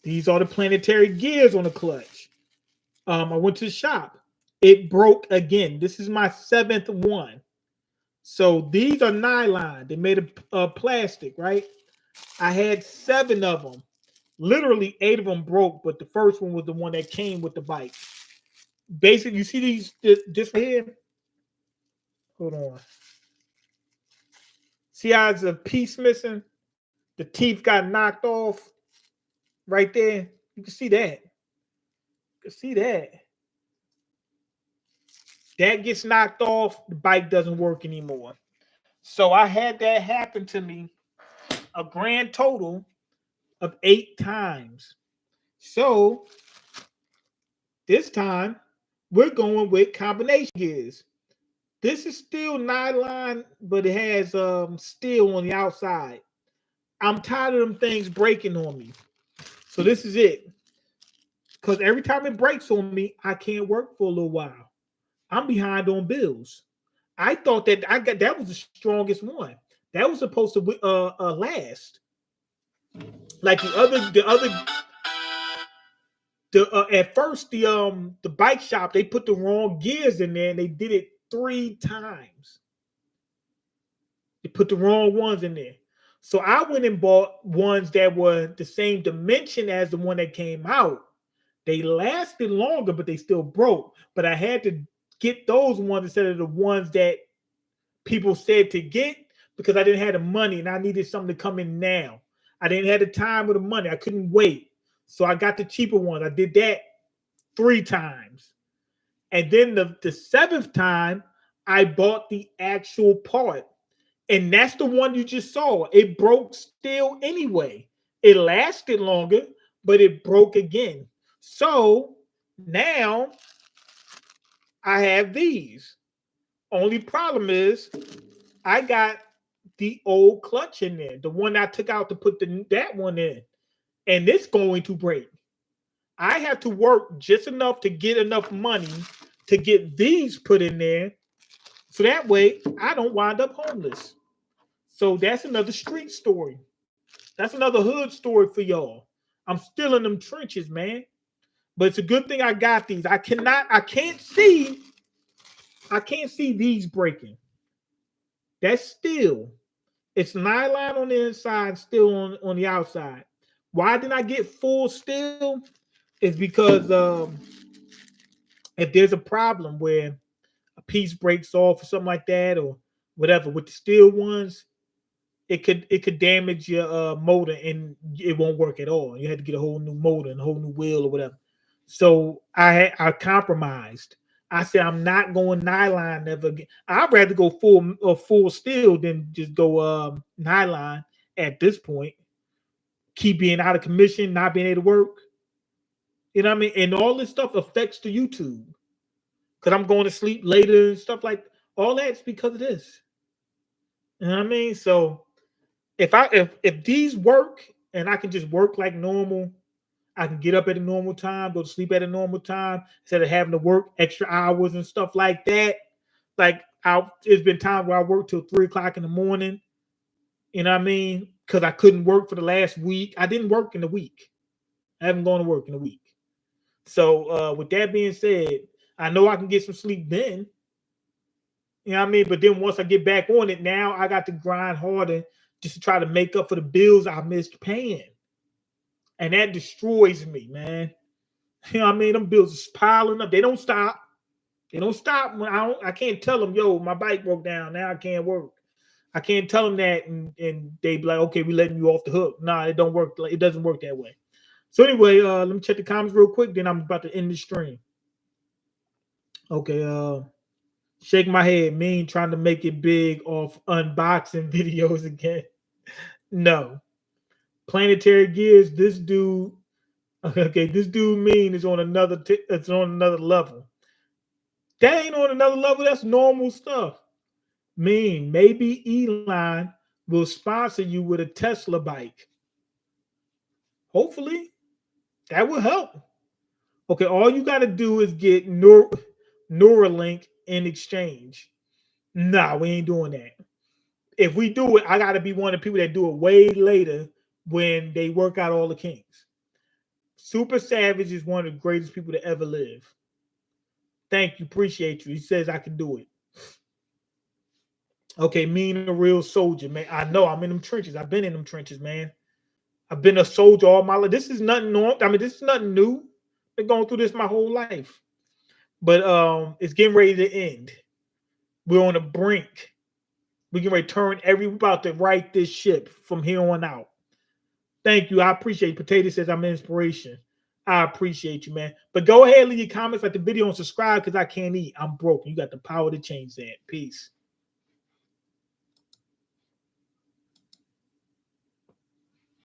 These are the planetary gears on the clutch. I went to the shop. It broke again. This is my seventh one. So these are nylon. They made of plastic, right? I had 7 of them. Literally 8 of them broke, but the first one was the one that came with the bike. Basically, you see these this right here? Hold on. See how there's a piece missing? The teeth got knocked off right there. You can see that. You can see that. That gets knocked off, the bike doesn't work anymore. So I had that happen to me a grand total of 8 times. So this time we're going with combination gears. This is still nylon, but it has steel on the outside. I'm tired of them things breaking on me. So this is it. Because every time it breaks on me, I can't work for a little while. I'm behind on bills. I thought that I got that was the strongest one. That was supposed to last. Like at first the bike shop, they put the wrong gears in there and they did it 3 times. They put the wrong ones in there. So I went and bought ones that were the same dimension as the one that came out. They lasted longer, but they still broke. But I had to get those ones instead of the ones that people said to get because I didn't have the money and I needed something to come in now. I didn't have the time or the money. I couldn't wait. So I got the cheaper one. I did that 3 times. And then the 7th time, I bought the actual part. And that's the one you just saw. It broke still anyway. It lasted longer, but it broke again. So now I have these. Only problem is I got the old clutch in there, the one I took out to put that one in, and it's going to break. I have to work just enough to get enough money to get these put in there, so that way I don't wind up homeless. So that's another street story. That's another hood story for y'all. I'm still in them trenches, man. But it's a good thing I got these. I can't see these breaking. That's steel. It's nylon on the inside, steel on the outside. Why didn't I get full steel? It's because if there's a problem where a piece breaks off or something like that, or whatever, with the steel ones, it could damage your motor and it won't work at all. You had to get a whole new motor and a whole new wheel or whatever. So I compromised. I said I'm not going nylon ever again. I'd rather go full steel than just go nylon at this point. Keep being out of commission, not being able to work. You know what I mean? And all this stuff affects the YouTube because I'm going to sleep later and stuff like all that's because of this. You know what I mean? So if these work and I can just work like normal, I can get up at a normal time, go to sleep at a normal time instead of having to work extra hours and stuff like that. Like it's been times where I work till 3 o'clock in the morning. You know what I mean? Because I couldn't work for the last week. I didn't work in the week. I haven't gone to work in a week. So with that being said, I know I can get some sleep then. You know what I mean? But then once I get back on it, now I got to grind harder just to try to make up for the bills I missed paying. And that destroys me, man. You know what I mean? Them bills are piling up. They don't stop. They don't stop. When I can't tell them, yo, my bike broke down. Now I can't work. I can't tell them that and they be like, okay, we letting you off the hook. Nah, it don't work. It doesn't work that way. So anyway, let me check the comments real quick. Then I'm about to end the stream. Okay, shake my head. Mean trying to make it big off unboxing videos again. No. Planetary gears. This dude. Okay, this dude Mean is on another. It's on another level. That ain't on another level. That's normal stuff. Mean maybe Elon will sponsor you with a Tesla bike. Hopefully, that will help. Okay, all you got to do is get Neuralink in exchange. Nah, we ain't doing that. If we do it, I got to be one of the people that do it way later when they work out all the kinks. Super Savage is one of the greatest people to ever live. Thank you. Appreciate you. He says I can do it. Okay, Mean a real soldier, man. I know I'm in them trenches. I've been in them trenches, man. I've been a soldier all my life. This is nothing new. I mean, this is nothing new. Been going through this my whole life. But it's getting ready to end. We're on the brink. We can return we're about to right this ship from here on out. Thank you. I appreciate it. Potato says I'm an inspiration. I appreciate you, man. But go ahead, leave your comments, like the video, and subscribe because I can't eat. I'm broke. You got the power to change that. Peace.